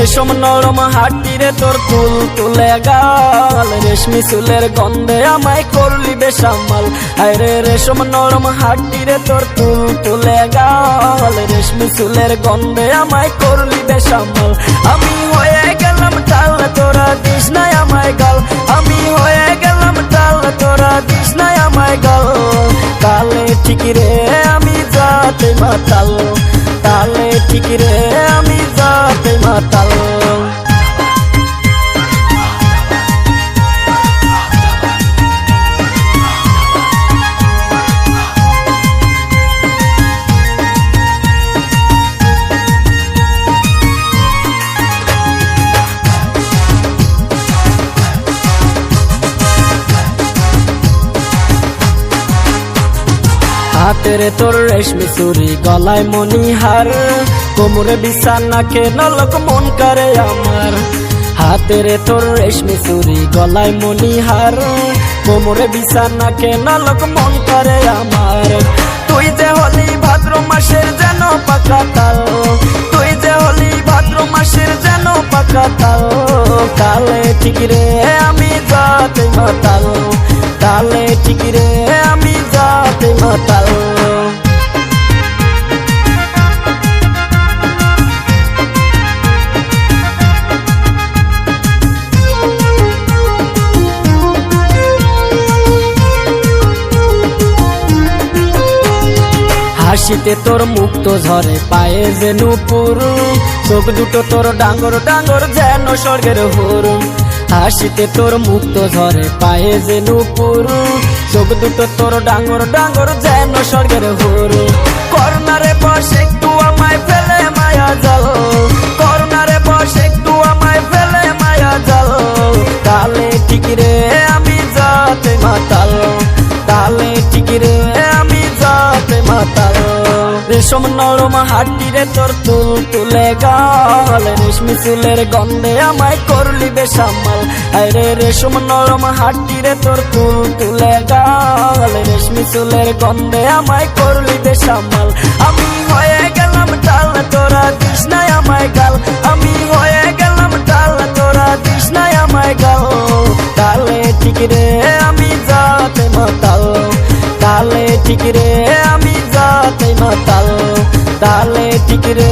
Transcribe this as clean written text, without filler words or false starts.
রেশম নরম হাটিরে তোর তুল তুলে গাল, রেশমি চুলের গন্ধে আমায় করলি বেসামাল। আরে রেশম নরম হাটিরে তোর তুল তুলে গাল, রেশমি চুলের গন্ধে আমায় করলি বেসামাল। আমি হয়ে গেলাম টাল, তোরা দিস নাই আমায় গাল। আমি হয়ে গেলাম টাল, তোরা দিস নাই আমায় গাল। তালে ঠিক রে আমি যাতে মাতাল, তালে ঠিক রে আমি যাতে মাতাল। হাতেরে তোর রেশমি চুরি, গলায় মণিহার, কোমরে বিছানা কে নলক মন করে আমার। হাতেরে তোর রেশমি চুরি, গলায় মণিহার, কোমরে বিছানা কে নলক মন করে আমার। তুই যে হলি ভাদ্র মাসের যেন পাকা তাল, তুই যে হলি ভাদ্র মাসের যেন পাকা তাল। তালে ঠিক রে আমি যাতে মাতাল, তালে ঠিক রে আমি যাতে মাতাল। হাসিতে তোর মুক্ত ঝরে পায়ে যে নূপুর, চোখ দুটো তোর ডাঙ্গর ডাঙ্গর যেন স্বর্গের হুর। হাসিতে তোর মুক্ত ঝরে পায়ে যে নূপুর, চোখ দুটো তোর ডাঙ্গর ডাঙ্গর যেন স্বর্গের হুর। করোনারে বসে একটু আমায় ফেলে মায়া জল, করোনারে বসে একটু আমায় ফেলে মায়া জল। তালে ঠিক রে আমি যাতে মাতাল, তালে ঠিক রে আমি যাতে মাতাল। রেশম নরম হাটিরে তোর তুল তুলে গাল, রেশমি চুলের গন্ধে আমায় করলি বেসামাল। আরে রেশম নরম হাটিরে তোর তুল তুলে গাল, রেশমি চুলের গন্ধে আমায় করলি বেসামাল। আমি হয়ে গেলাম টাল, তোরা দিস নাই আমায় গাল। আমি হয়ে গেলাম টাল, তোরা দিস নাই আমায় গাল। তালে ঠিক রে আমি যাতে মাতাল, তালে ঠিক রে আমি যাতে মাতাল, তালে ঠিক রে